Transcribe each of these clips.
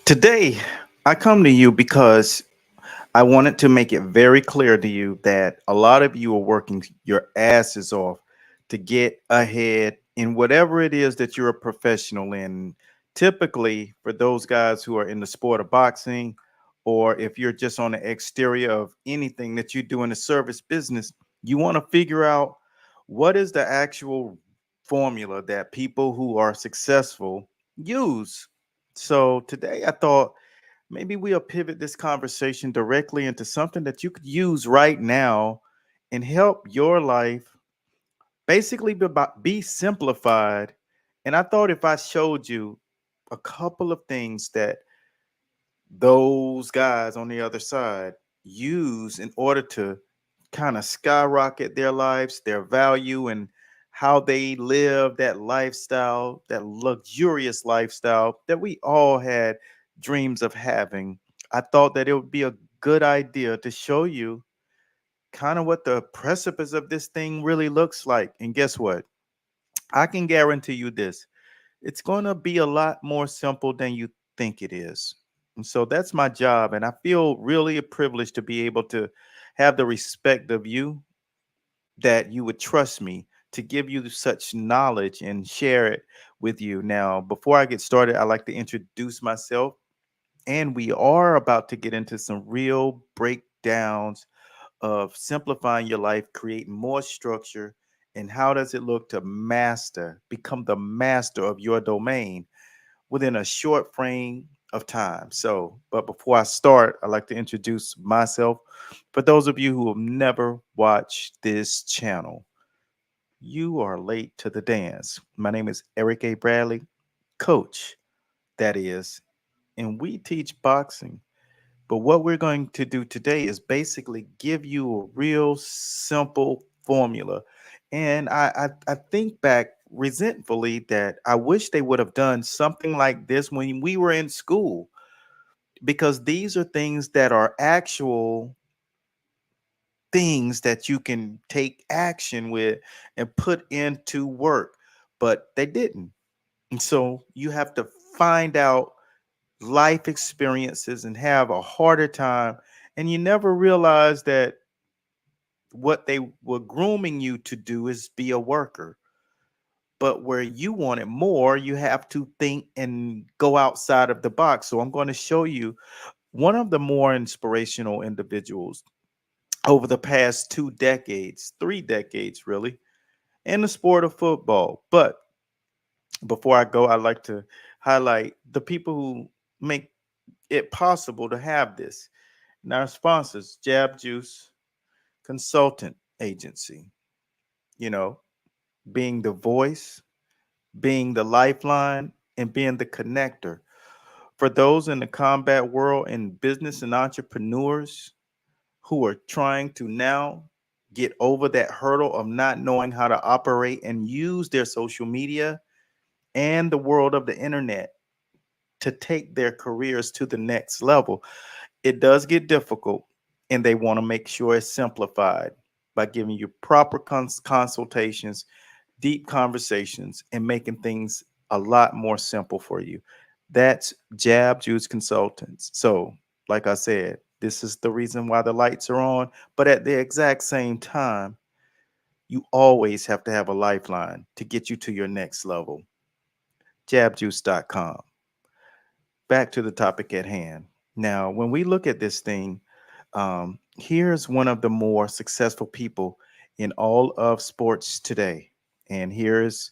Today, I come to you because I wanted to make it very clear to you that a lot of you are working your asses off to get ahead in whatever it is that you're a professional in. Typically, for those guys who are in the sport of boxing, or if you're just on the exterior of anything that you do in the service business, you want to figure out what is the actual formula that people who are successful use. So today I thought maybe we'll pivot this conversation directly into something that you could use right now and help your life basically be simplified. And I thought if I showed you a couple of things that those guys on the other side use in order to kind of skyrocket their lives, their value, and how they live that lifestyle, that luxurious lifestyle that we all had dreams of having. I thought that it would be a good idea to show you kind of what the precipice of this thing really looks like. And guess what? I can guarantee you this, it's going to be a lot more simple than you think it is. And so that's my job. And I feel really privileged to be able to have the respect of you that you would trust me to give you such knowledge and share it with you. Now, before I get started, I'd like to introduce myself. And we are about to get into some real breakdowns of simplifying your life, creating more structure, and how does it look to become the master of your domain within a short frame of time. So, but before I start, I'd like to introduce myself. For those of you who have never watched this channel, you are late to the dance. My name is Eric A. Bradley, coach, that is, and we teach boxing. But what we're going to do today is basically give you a real simple formula. And I think back resentfully that I wish they would have done something like this when we were in school, because these are things that are actual things that you can take action with and put into work, but they didn't. And so you have to find out life experiences and have a harder time. And you never realize that what they were grooming you to do is be a worker. But where you want it more, you have to think and go outside of the box. So I'm going to show you one of the more inspirational individuals over the past 2 decades, 3 decades, really, in the sport of football. But before I go, I'd like to highlight the people who make it possible to have this. And our sponsors, Jab Juice Consultant Agency, you know, being the voice, being the lifeline, and being the connector. For those in the combat world and business and entrepreneurs who are trying to now get over that hurdle of not knowing how to operate and use their social media and the world of the internet to take their careers to the next level. It does get difficult, and they want to make sure it's simplified by giving you proper consultations, deep conversations, and making things a lot more simple for you. That's Jab Juice Consultants. So, like I said, this is the reason why the lights are on, but at the exact same time, you always have to have a lifeline to get you to your next level. Jabjuice.com. Back to the topic at hand. Now, when we look at this thing, here's one of the more successful people in all of sports today. And here's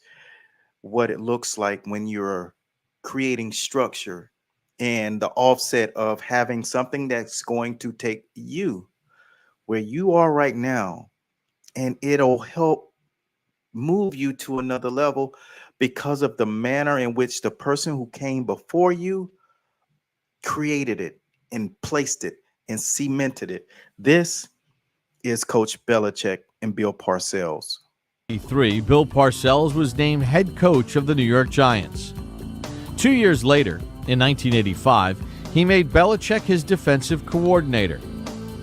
what it looks like when you're creating structure and the offset of having something that's going to take you where you are right now, and it'll help move you to another level because of the manner in which the person who came before you created it and placed it and cemented it. This is Coach Belichick and Bill Parcells. 1983, Bill Parcells was named head coach of the New York Giants. 2 years later, in 1985, he made Belichick his defensive coordinator.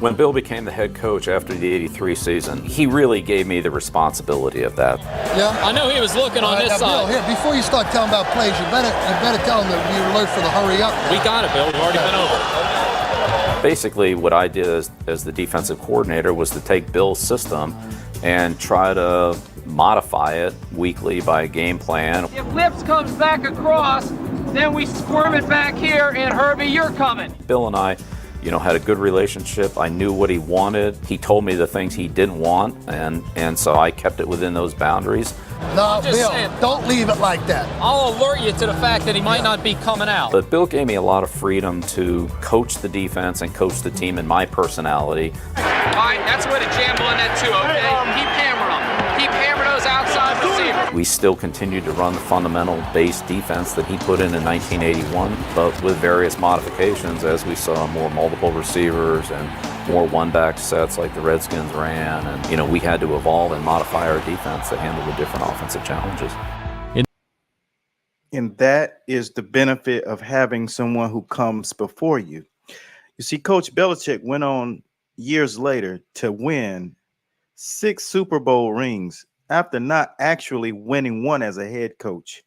When Bill became the head coach after the '83 season, he really gave me the responsibility of that. Yeah, I know he was looking on this side. Bill, here, before you start telling about plays, you better tell him to be alert for the hurry up. We got it, Bill. We've already been over. Basically, what I did as the defensive coordinator was to take Bill's system and try to modify it weekly by game plan. If Lips comes back across, then we squirm it back here, and Herbie, you're coming. Bill and I, had a good relationship. I knew what he wanted. He told me the things he didn't want, and so I kept it within those boundaries. No, Bill, don't leave it like that. I'll alert you to the fact that he might not be coming out. But Bill gave me a lot of freedom to coach the defense and coach the team in my personality. All right, that's where to jamble in that too, okay? Keep hammering them. Keep hammering those outside receivers. We still continued to run the fundamental base defense that he put in 1981, but with various modifications as we saw more multiple receivers and more one-back sets like the Redskins ran. And, we had to evolve and modify our defense to handle the different offensive challenges. And that is the benefit of having someone who comes before you. You see, Coach Belichick went on years later to win 6 Super Bowl rings after not actually winning one as a head coach.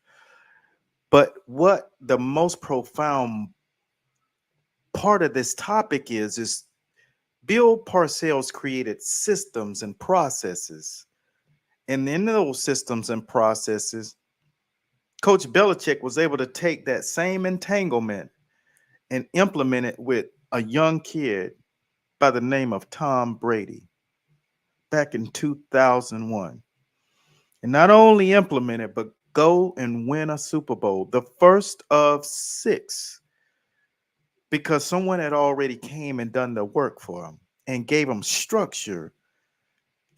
But what the most profound part of this topic is Bill Parcells created systems and processes. And in those systems and processes, Coach Belichick was able to take that same entanglement and implement it with a young kid by the name of Tom Brady back in 2001. And not only implement it, but go and win a Super Bowl, the first of 6, because someone had already came and done the work for him and gave him structure.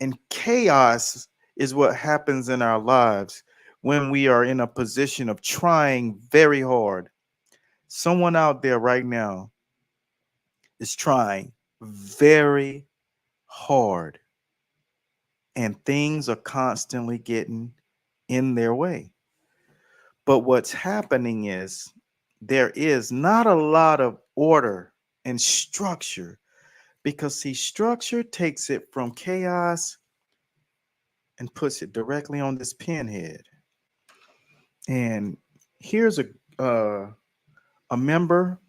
And chaos is what happens in our lives when we are in a position of trying very hard. Someone out there right now is trying very hard, and things are constantly getting in their way. But what's happening is there is not a lot of order and structure, because see, structure takes it from chaos and puts it directly on this pinhead. And here's a member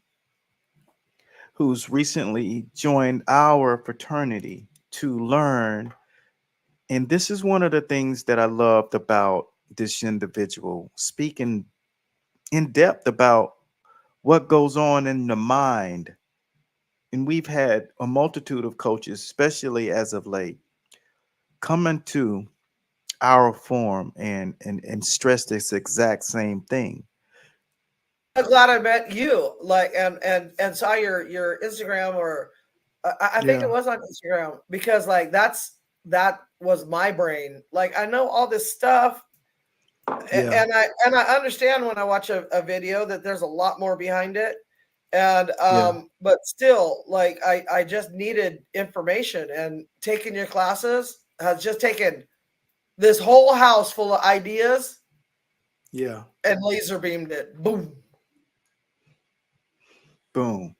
who's recently joined our fraternity to learn. And this is one of the things that I loved about this individual, speaking in depth about what goes on in the mind. And we've had a multitude of coaches, especially as of late, come into our forum and stress this exact same thing. I'm glad I met you, and saw your Instagram, or I think it was on Instagram, because that was my brain. Like, I know all this stuff, and I understand when I watch a video that there's a lot more behind it, and but still, like, I just needed information, and taking your classes has just taken this whole house full of ideas, and laser beamed it. Boom. Boom.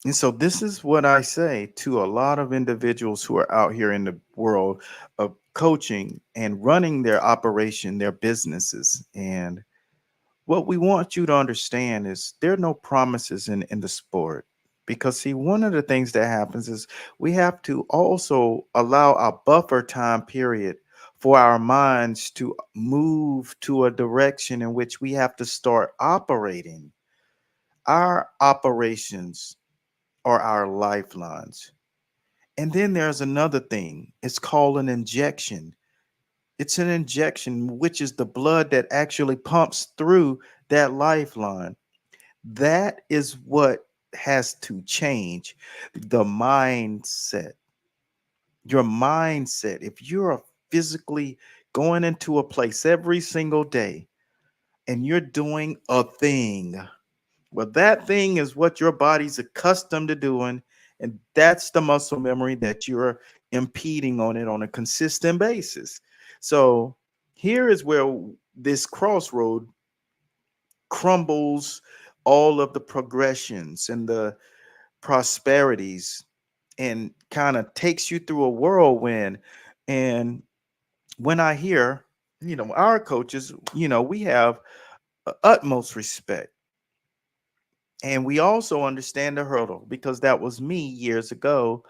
And so this is what I say to a lot of individuals who are out here in the world of coaching and running their operation, their businesses. And what we want you to understand is there are no promises in the sport. Because see, one of the things that happens is we have to also allow a buffer time period for our minds to move to a direction in which we have to start operating. Our operations are our lifelines. And then there's another thing. It's called an injection. It's an injection, which is the blood that actually pumps through that lifeline. That is what has to change. The mindset. Your mindset. If you're physically going into a place every single day and you're doing a thing, well, that thing is what your body's accustomed to doing, and that's the muscle memory that you're impeding on it on a consistent basis. So here is where this crossroad crumbles all of the progressions and the prosperities and kind of takes you through a whirlwind. And when I hear, our coaches, we have utmost respect. And we also understand the hurdle because that was me years ago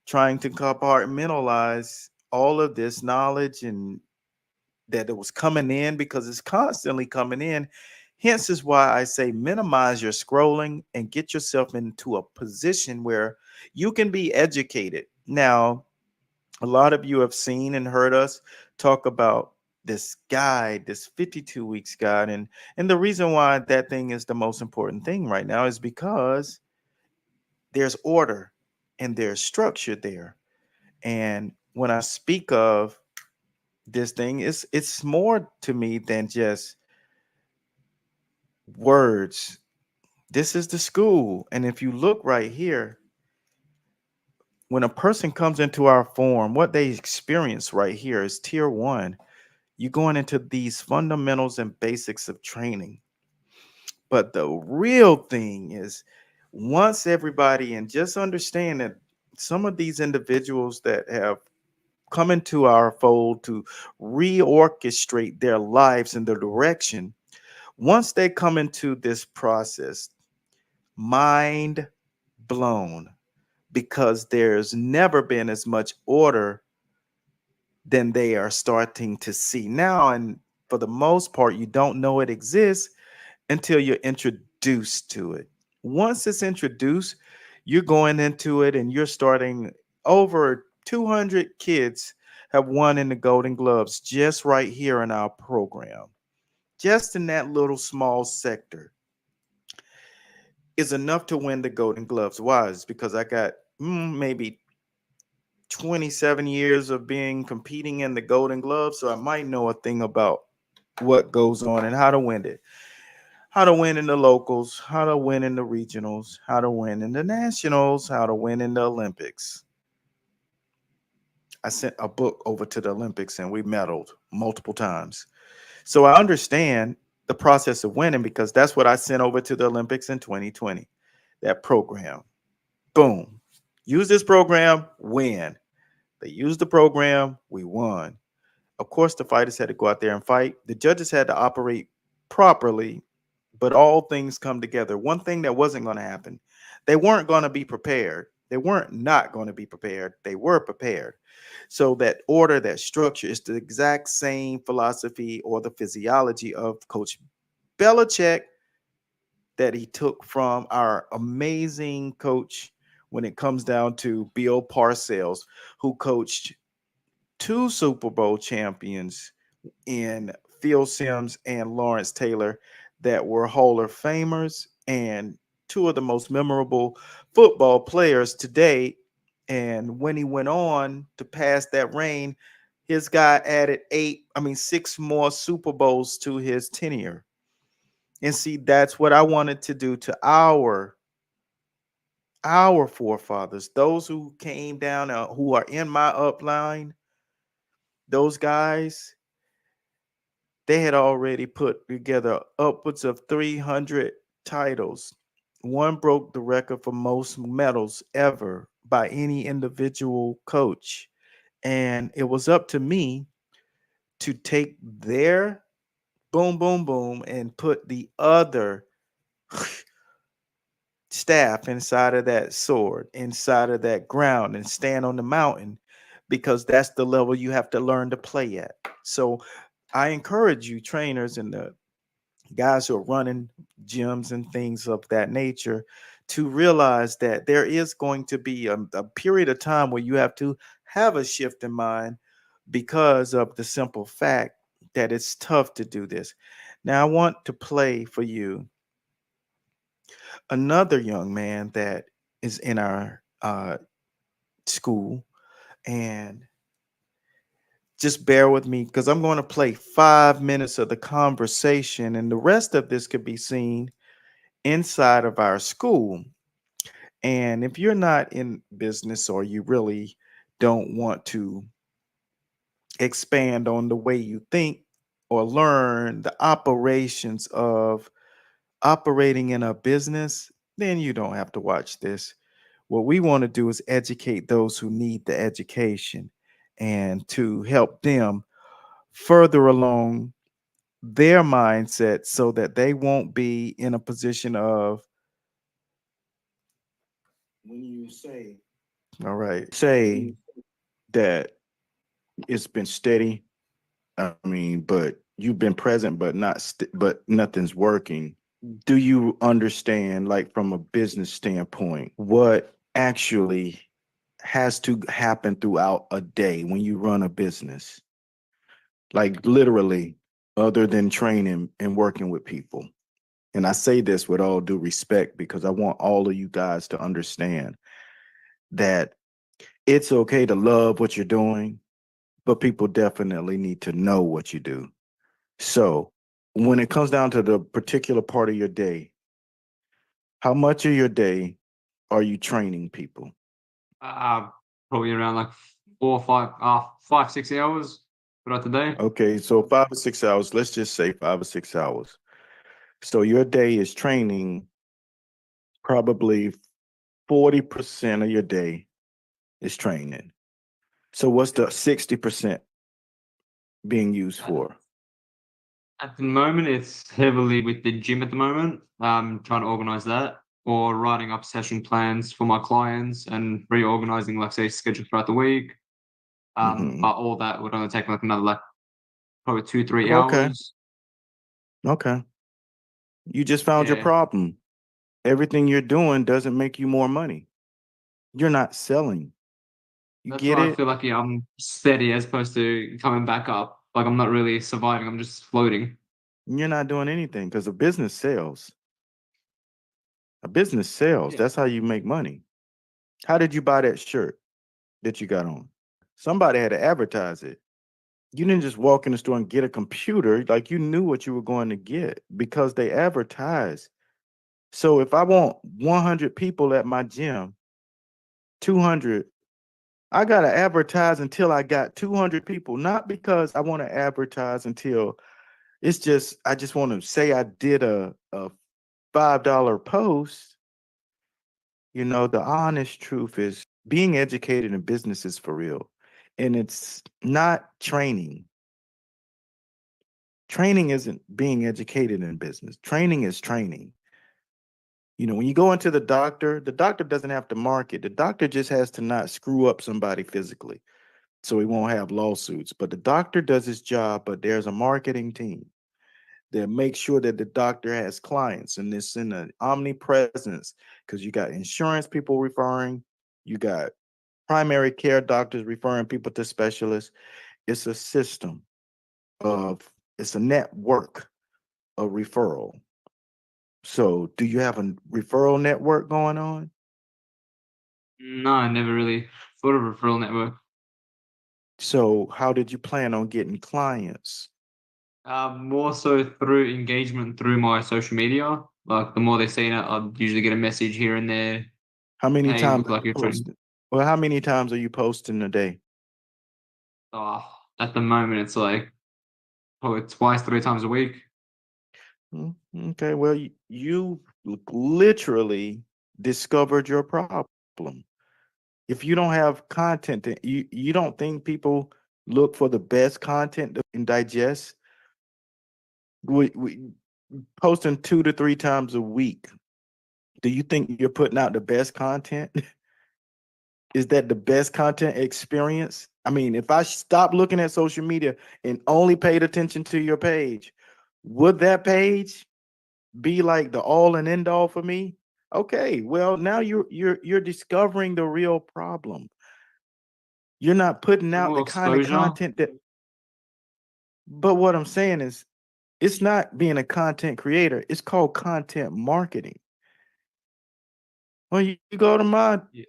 trying to compartmentalize all of this knowledge and that it was coming in because it's constantly coming in. Hence is why I say minimize your scrolling and get yourself into a position where you can be educated. Now, a lot of you have seen and heard us talk about this guide, this 52 weeks guide. And the reason why that thing is the most important thing right now is because there's order and there's structure there. And when I speak of this thing, it's more to me than just words. This is the school. And if you look right here, when a person comes into our form, what they experience right here is tier one. You're going into these fundamentals and basics of training. But the real thing is once everybody, and just understand that some of these individuals that have come into our fold to reorchestrate their lives in the direction, once they come into this process, mind blown, because there's never been as much order than they are starting to see now. And for the most part, you don't know it exists until you're introduced to it. Once it's introduced, you're going into it and you're starting. Over 200 kids have won in the Golden Gloves just right here in our program. Just in that little small sector is enough to win the Golden Gloves. Why? It's because I got maybe 27 years of being competing in the Golden Gloves, so I might know a thing about what goes on and how to win it. How to win in the locals, how to win in the regionals, how to win in the nationals, how to win in the Olympics. I sent a book over to the Olympics and we medaled multiple times. So I understand the process of winning because that's what I sent over to the Olympics in 2020. That program. Boom. Use this program, win. They used the program, we won. Of course, the fighters had to go out there and fight. The judges had to operate properly, but all things come together. One thing that wasn't going to happen, they weren't going to be prepared. They weren't not going to be prepared. They were prepared. So that order, that structure is the exact same philosophy or the physiology of Coach Belichick that he took from our amazing coach when it comes down to Bill Parcells, who coached two Super Bowl champions in Phil Simms and Lawrence Taylor that were Hall of Famers and two of the most memorable football players today. And when he went on to pass that reign, his guy added six more Super Bowls to his tenure. And see, that's what I wanted to do to our forefathers, those who came down, who are in my upline, those guys, they had already put together upwards of 300 titles. One broke the record for most medals ever by any individual coach. And it was up to me to take their boom, boom, boom and put the other staff inside of that sword, inside of that ground, and stand on the mountain because that's the level you have to learn to play at. So I encourage you, trainers and the guys who are running gyms and things of that nature, to realize that there is going to be a period of time where you have to have a shift in mind because of the simple fact that it's tough to do this. Now, I want to play for you another young man that is in our school, and just bear with me because I'm going to play 5 minutes of the conversation, and the rest of this could be seen inside of our school. And if you're not in business or you really don't want to expand on the way you think or learn the operations of operating in a business, then you don't have to watch this. What we want to do is educate those who need the education and to help them further along their mindset so that they won't be in a position of, when you say, all right, say that it's been steady. I mean, but you've been present, but but nothing's working. Do you understand, like from a business standpoint, what actually has to happen throughout a day when you run a business? Like literally, other than training and working with people. And I say this with all due respect because I want all of you guys to understand that it's okay to love what you're doing, but people definitely need to know what you do. So when it comes down to the particular part of your day, how much of your day are you training people? Uh, Probably around like 5, 6 hours throughout the day. Okay, so 5 or 6 hours, let's just say 5 or 6 hours. So your day is training, probably 40% of your day is training. So what's the 60% being used for? At the moment, it's heavily with the gym at the moment. Trying to organize that or writing up session plans for my clients and reorganizing, like say, schedule throughout the week. Hmm. But all that would only take like another like probably 2, 3 Okay, hours. okay. You just found your Yeah, problem. Everything you're doing doesn't make you more money. You're not selling. You that's get why I it? feel like I'm steady as opposed to coming back up. Like I'm not really surviving. I'm just floating. You're not doing anything because a business sells. A business sells. Yeah, That's how you make money. How did you buy that shirt that you got on? Somebody had to advertise it. You didn't just walk in the store and get a computer. Like you knew what you were going to get because they advertise. So if I want 100 people at my gym, 200, I got to advertise until I got 200 people, not because I want to advertise until it's just, I just want to say I did a $5 post. You know, the honest truth is being educated in business is for real. And it's not training. Training isn't being educated in business. Training is training. You know, when you go into the doctor doesn't have to market. The doctor just has to not screw up somebody physically so he won't have lawsuits. But the doctor does his job, but there's a marketing team that makes sure that the doctor has clients and it's in an omnipresence because you got insurance people referring, you got primary care doctors referring people to specialists. It's a system of, it's a network of referral. So, do you have a referral network going on? no, I never really thought of a referral network. So, how did you plan on getting clients? More so through engagement through my social media. Like the more they see it, I'll usually get a message here and there. How many Hey, times look are like you you're trying. posting? Well, how many times are you posting a day? Oh, at the moment, it's like probably twice, 3 times a week. Okay, well, you literally discovered your problem. If you don't have content, then you don't think people look for the best content to and digest? We posting 2 to 3 times a week. Do you think you're putting out the best content? Is that the best content experience? I mean, if I stopped looking at social media and only paid attention to your page, would that page be like the all and end all for me? Okay, well, now you're discovering the real problem. You're not putting The out more the kind of exposure, content that, but what I'm saying is it's not being a content creator, it's called content marketing. Well, you go to my yeah,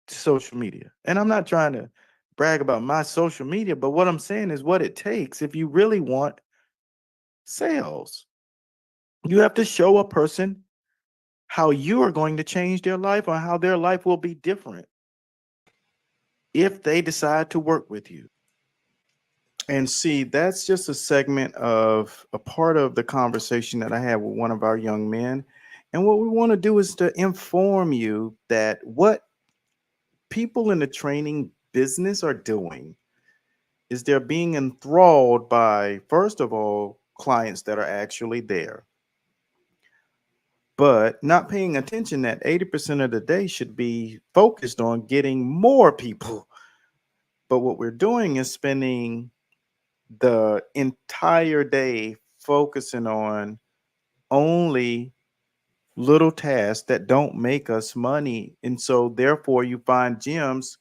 social media, and I'm not trying to brag about my social media, but what I'm saying is what it takes if you really want sales. You have to show a person how you are going to change their life or how their life will be different if they decide to work with you. And see, that's just a segment of a part of the conversation that I had with one of our young men. And what we want to do is to inform you that what people in the training business are doing is they're being enthralled by, first of all, clients that are actually there, but not paying attention that 80% of the day should be focused on getting more people. But what we're doing is spending the entire day focusing on only little tasks that don't make us money. And so, therefore, you find gyms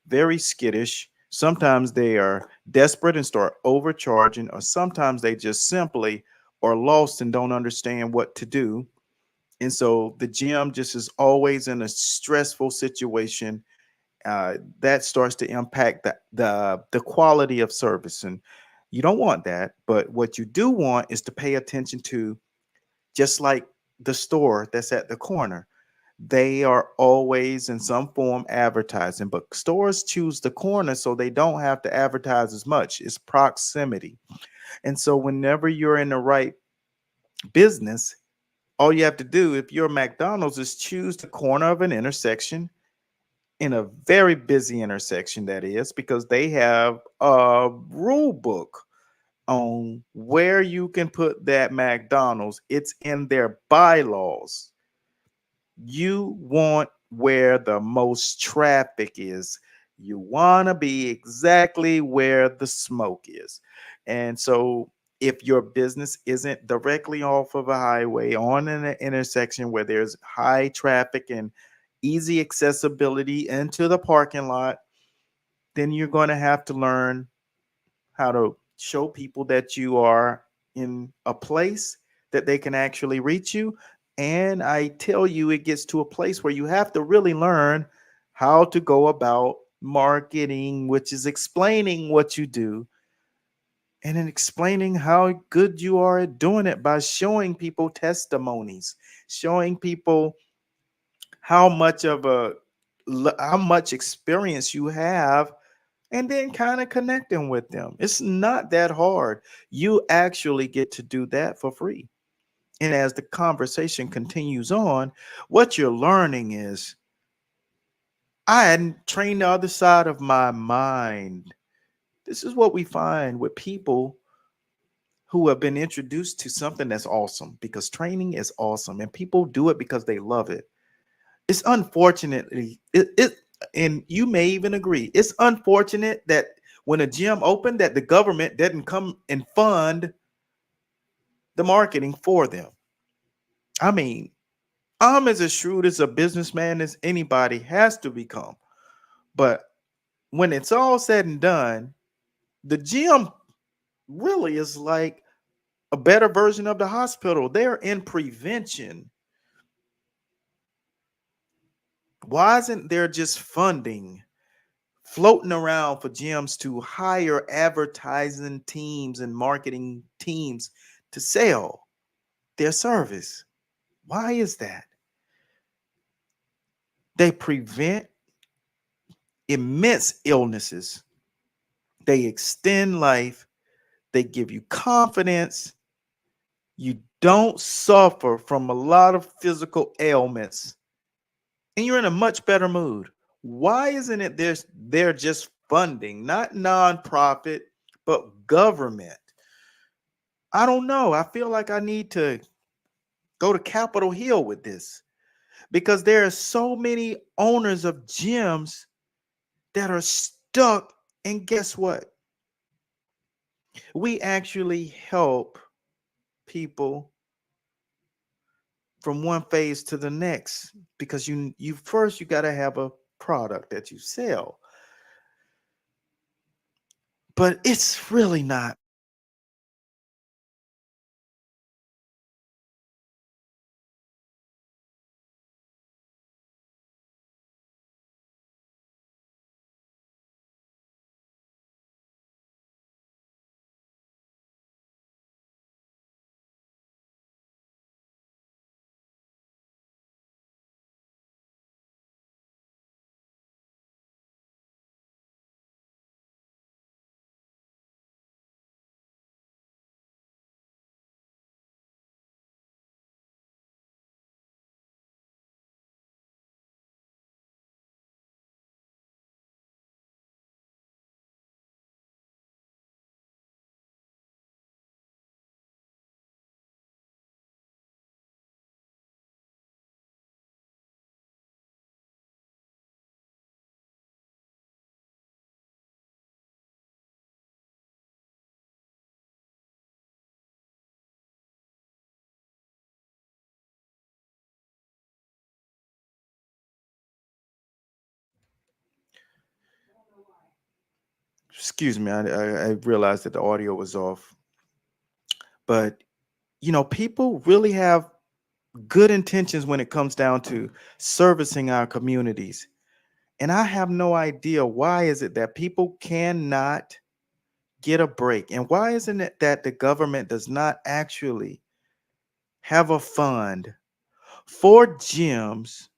very skittish. Sometimes they are desperate and start overcharging, or sometimes they just simply are lost and don't understand what to do. And so the gym just is always in a stressful situation. That starts to impact the quality of service, and you don't want that. But what you do want is to pay attention to, just like the store that's at the corner. They are always in some form advertising, but stores choose the corner so they don't have to advertise as much. It's proximity. And so whenever you're in the right business, all you have to do, if you're McDonald's, is choose the corner of an intersection, in a very busy intersection, that is, because they have a rule book on where you can put that McDonald's. It's in their bylaws. You want where the most traffic is. You want to be exactly where the smoke is. And so, if your business isn't directly off of a highway on an intersection where there's high traffic and easy accessibility into the parking lot, then you're going to have to learn how to show people that you are in a place that they can actually reach you. And I tell you, it gets to a place where you have to really learn how to go about marketing, which is explaining what you do and then explaining how good you are at doing it by showing people testimonies, showing people how much of a how much experience you have, and then kind of connecting with them. It's not that hard. You actually get to do that for free. And as the conversation continues on, what you're learning is I hadn't trained the other side of my mind. This is what we find with people who have been introduced to something that's awesome, because training is awesome and people do it because they love it. It's unfortunately it and you may even agree, it's unfortunate that when a gym opened, that the government didn't come and fund the marketing for them. I mean, I'm as shrewd as a businessman as anybody has to become. But when it's all said and done, the gym really is like a better version of the hospital. They're in prevention. Why isn't there just funding floating around for gyms to hire advertising teams and marketing teams to sell their service? Why is that? They prevent immense illnesses, they extend life, they give you confidence. You don't suffer from a lot of physical ailments, and you're in a much better mood. Why isn't it they're just funding, not nonprofit, but government? I don't know. I feel like I need to go to Capitol Hill with this, because there are so many owners of gyms that are stuck. And guess what? We actually help people from one phase to the next, because you first you got to have a product that you sell. But it's really not excuse me, I realized that the audio was off. But, people really have good intentions when it comes down to servicing our communities. And I have no idea why is it that people cannot get a break? And why isn't it that the government does not actually have a fund for gyms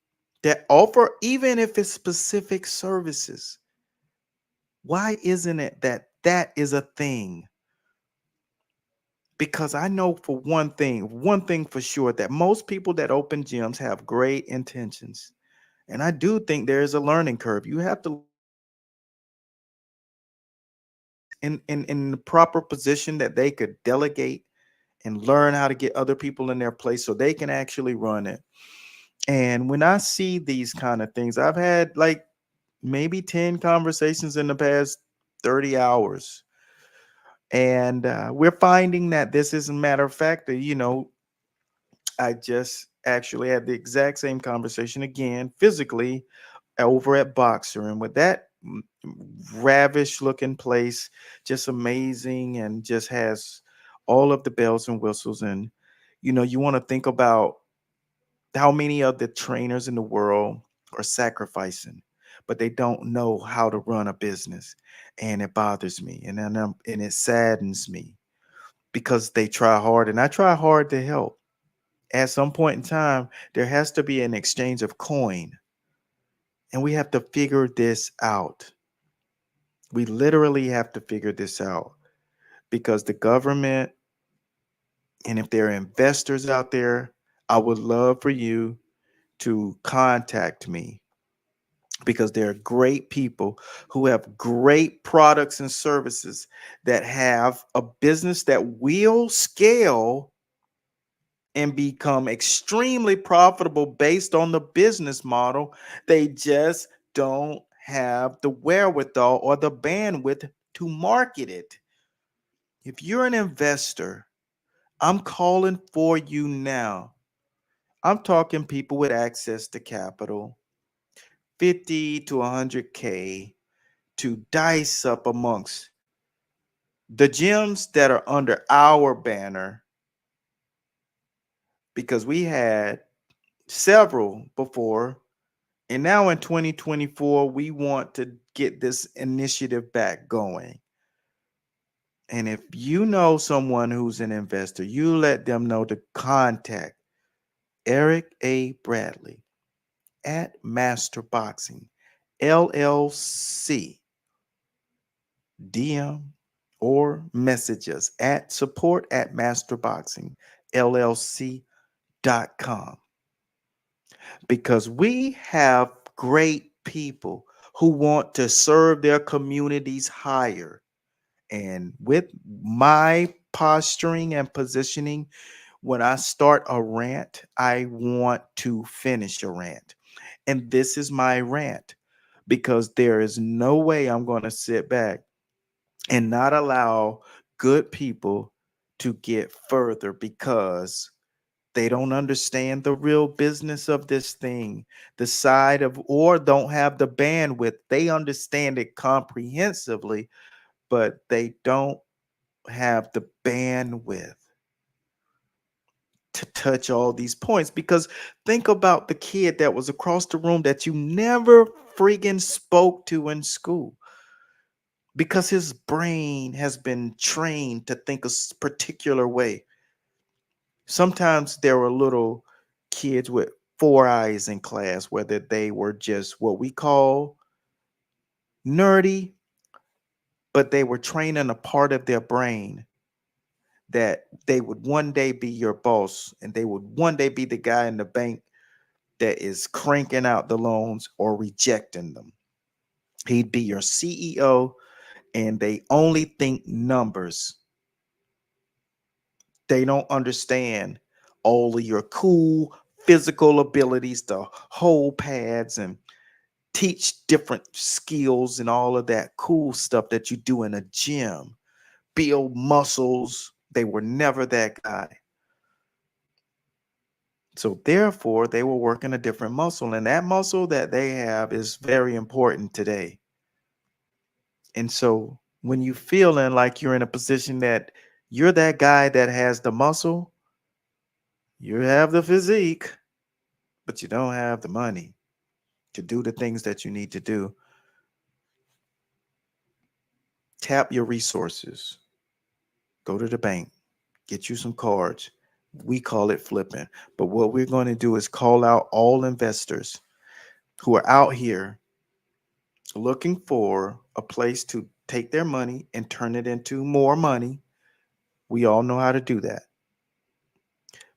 that offer, even if it's specific services? Why isn't it that that is a thing? Because I know for one thing for sure, that most people that open gyms have great intentions. And I do think there is a learning curve. You have to in the proper position that they could delegate and learn how to get other people in their place so they can actually run it. And when I see these kind of things, I've had like maybe 10 conversations in the past 30 hours. And we're finding that this is a matter of fact that, I just actually had the exact same conversation again physically over at Boxer. And with that ravish looking place, just amazing, and just has all of the bells and whistles. And, you want to think about how many of the trainers in the world are sacrificing, but they don't know how to run a business. And it bothers me, and it saddens me, because they try hard and I try hard to help. At some point in time, there has to be an exchange of coin, and we have to figure this out. We literally have to figure this out, because the government, and if there are investors out there, I would love for you to contact me, because there are great people who have great products and services that have a business that will scale and become extremely profitable based on the business model. They just don't have the wherewithal or the bandwidth to market it. If you're an investor, I'm calling for you now. I'm talking people with access to capital, 50 to 100K, to dice up amongst the gyms that are under our banner, because we had several before. And now in 2024, we want to get this initiative back going. And if you know someone who's an investor, you let them know to contact Eric A. Bradley at Master Boxing LLC. DM or message us at support at masterboxingllc.com, because we have great people who want to serve their communities higher. And with my posturing and positioning, when I start a rant, I want to finish a rant. And this is my rant, because there is no way I'm going to sit back and not allow good people to get further, because they don't understand the real business of this thing, the side of, or don't have the bandwidth. They understand it comprehensively, but they don't have the bandwidth to touch all these points. Because think about the kid that was across the room that you never friggin' spoke to in school, because his brain has been trained to think a particular way. Sometimes there were little kids with four eyes in class, whether they were just what we call nerdy, but they were training a part of their brain that they would one day be your boss, and they would one day be the guy in the bank that is cranking out the loans or rejecting them. He'd be your CEO, and they only think numbers. They don't understand all of your cool physical abilities to hold pads and teach different skills and all of that cool stuff that you do in a gym, build muscles. They were never that guy. So therefore, they were working a different muscle, and that muscle that they have is very important today. And so When you feeling like you're in a position that you're that guy that has the muscle, you have the physique, but you don't have the money to do the things that you need to do, tap your resources. Go to the bank, get you some cards. We call it flipping. But what we're going to do is call out all investors who are out here looking for a place to take their money and turn it into more money. We all know how to do that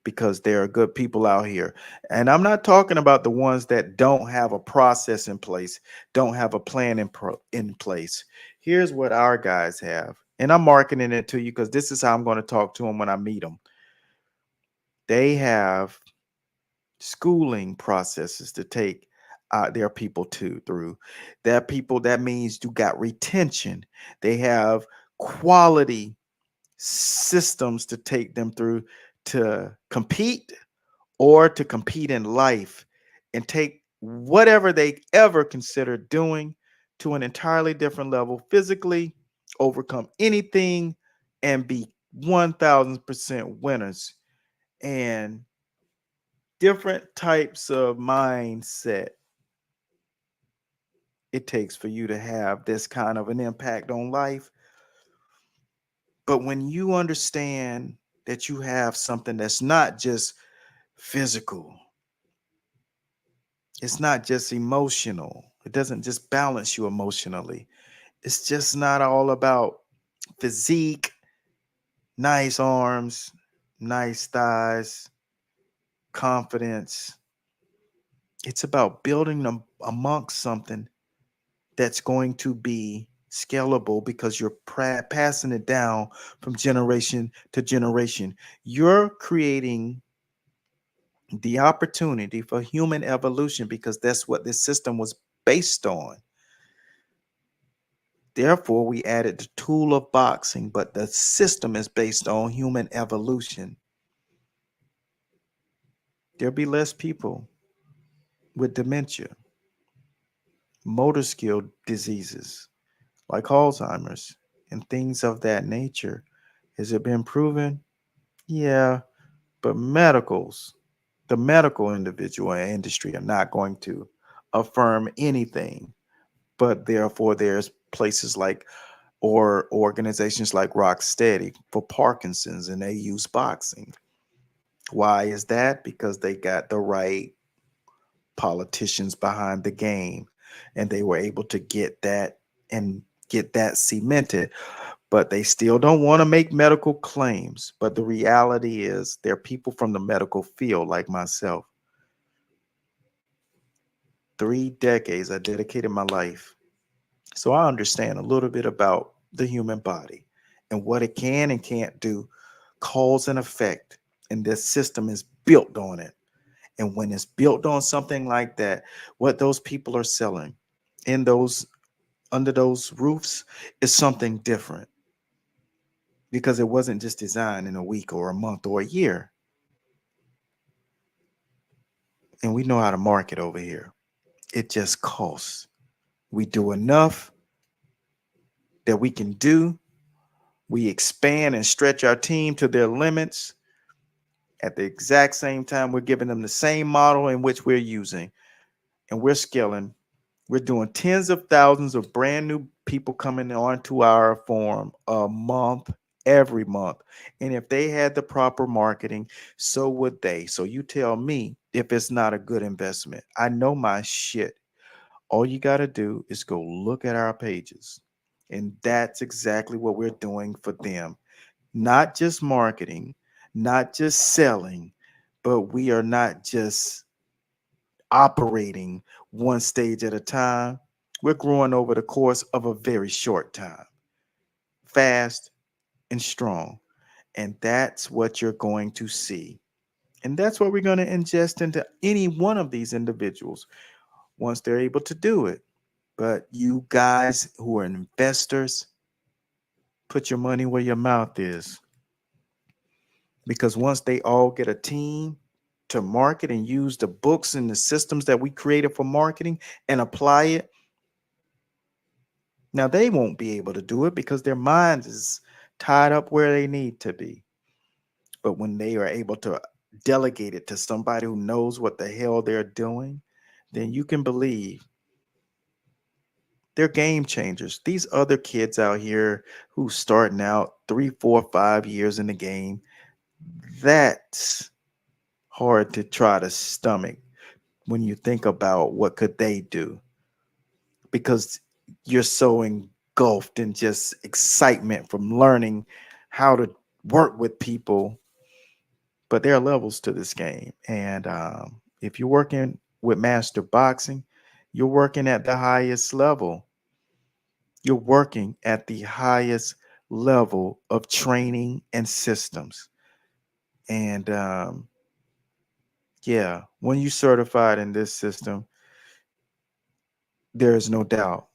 because there are good people out here. And I'm not talking about the ones that don't have a process in place, don't have a plan in place. Here's what our guys have. And I'm marketing it to you because this is how I'm going to talk to them when I meet them. They have schooling processes to take their people through. That people, that means you got retention. They have quality systems to take them through to compete or to compete in life and take whatever they ever consider doing to an entirely different level physically, overcome anything, and be 1000% winners. And different types of mindset it takes for you to have this kind of an impact on life. But when you understand that you have something that's not just physical, it's not just emotional, it doesn't just balance you emotionally, it's just not all about physique, nice arms, nice thighs, confidence. It's about building them amongst something that's going to be scalable because you're passing it down from generation to generation. You're creating the opportunity for human evolution because that's what this system was based on. Therefore, we added the tool of boxing, but the system is based on human evolution. There'll be less people with dementia, motor skill diseases like Alzheimer's, and things of that nature. Has it been proven? Yeah, but the medical individual and industry are not going to affirm anything. But therefore, there's places like or organizations like Rocksteady for Parkinson's, and they use boxing. Why is that? Because they got the right politicians behind the game, and they were able to get that and get that cemented. But they still don't want to make medical claims. But the reality is, there are people from the medical field like myself. 3 decades I dedicated my life. So I understand a little bit about the human body and what it can and can't do, cause and effect. And this system is built on it. And when it's built on something like that, what those people are selling in those under those roofs is something different because it wasn't just designed in a week or a month or a year. And we know how to market over here. It just costs. We do enough that we can do. We expand and stretch our team to their limits. At the exact same time, we're giving them the same model in which we're using, and we're scaling. We're doing tens of thousands of brand new people coming onto our forum a month, every month. And if they had the proper marketing, so would they. So you tell me if it's not a good investment. I know my shit. All you got to do is go look at our pages. And that's exactly what we're doing for them. Not just marketing, not just selling, but we are not just operating one stage at a time. We're growing over the course of a very short time, fast and strong. And that's what you're going to see. And that's what we're going to ingest into any one of these individuals once they're able to do it. But you guys who are investors, put your money where your mouth is. Because once they all get a team to market and use the books and the systems that we created for marketing and apply it, Now they won't be able to do it because their minds is tied up where they need to be. But when they are able to delegate it to somebody who knows what the hell they're doing, then you can believe they're game changers. These other kids out here who starting out 3, 4, 5 years in the game, that's hard to try to stomach when you think about what could they do, because you're so engulfed in just excitement from learning how to work with people. But there are levels to this game, and if you're working with master boxing, you're working at the highest level. You're working at the highest level of training and systems. And yeah, when you certified in this system, there is no doubt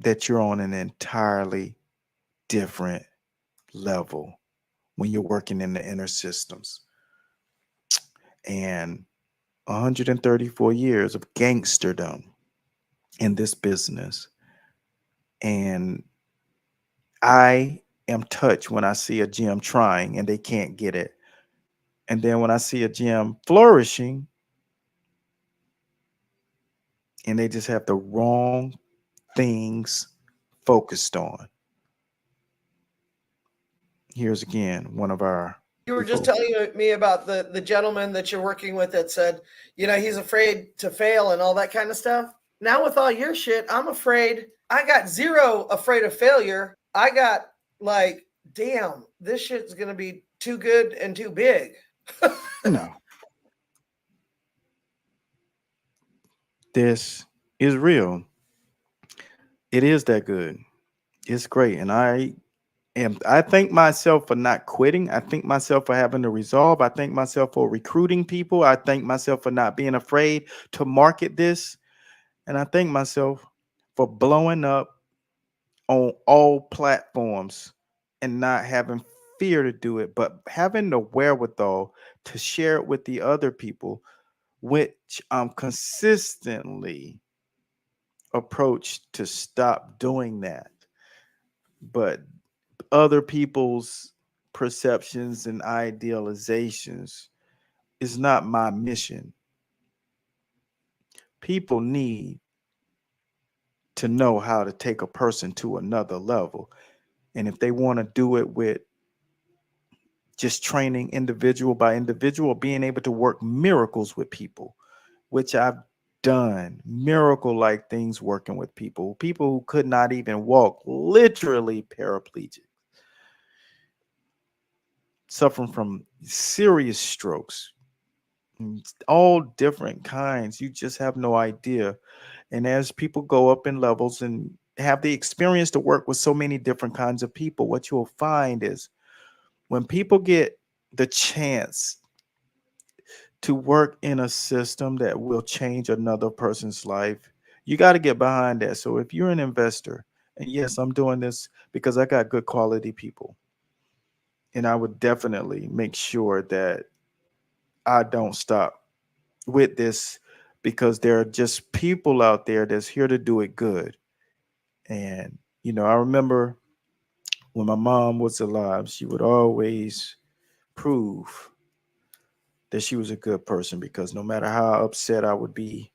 that you're on an entirely different level when you're working in the inner systems. And 134 years of gangsterdom in this business. And I am touched when I see a gym trying and they can't get it. And then when I see a gym flourishing and they just have the wrong things focused on. Here's again one of our You were just people. telling me about the gentleman that you're working with that said, he's afraid to fail and all that kind of stuff. Now with all your shit, I'm afraid. I got zero afraid of failure. I got like, damn, this shit's gonna be too good and too big. No, this is real. It is that good. It's great. And I thank myself for not quitting. I thank myself for having the resolve. I thank myself for recruiting people. I thank myself for not being afraid to market this. And I thank myself for blowing up on all platforms and not having fear to do it, but having the wherewithal to share it with the other people, which I'm consistently approached to stop doing that. But other people's perceptions and idealizations is not my mission. People need to know how to take a person to another level. And if they want to do it with just training individual by individual, being able to work miracles with people, which I've done miracle like things working with people who could not even walk, literally paraplegic, suffering from serious strokes, all different kinds. You just have no idea. And as people go up in levels and have the experience to work with so many different kinds of people, what you'll find is when people get the chance to work in a system that will change another person's life, you got to get behind that. So if you're an investor, and yes, I'm doing this because I got good quality people, and I would definitely make sure that I don't stop with this because there are just people out there that's here to do it good. And, I remember when my mom was alive, she would always prove that she was a good person because no matter how upset I would be,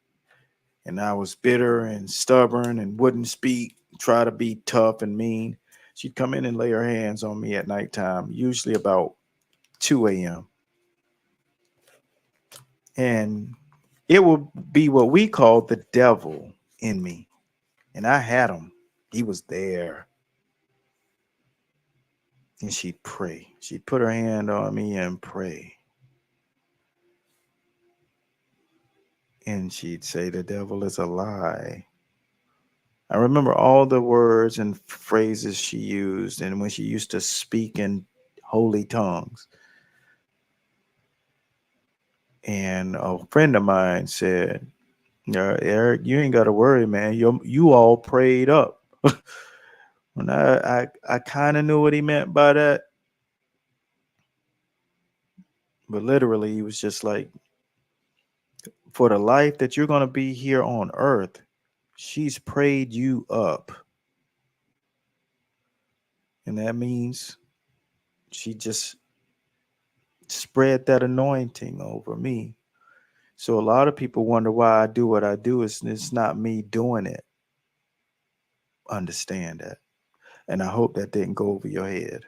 and I was bitter and stubborn and wouldn't speak, try to be tough and mean, she'd come in and lay her hands on me at nighttime, usually about 2 a.m. And it would be what we call the devil in me. And I had him. He was there. And she'd pray. She'd put her hand on me and pray. And she'd say, "The devil is a lie." I remember all the words and phrases she used, and when she used to speak in holy tongues. And a friend of mine said, "Yeah, Eric, you ain't got to worry, man. You all prayed up." And I kind of knew what he meant by that, but literally, he was just like, for the life that you're going to be here on earth, she's prayed you up. And that means she just spread that anointing over me. So a lot of people wonder why I do what I do. It's not me doing it. Understand that. And I hope that didn't go over your head.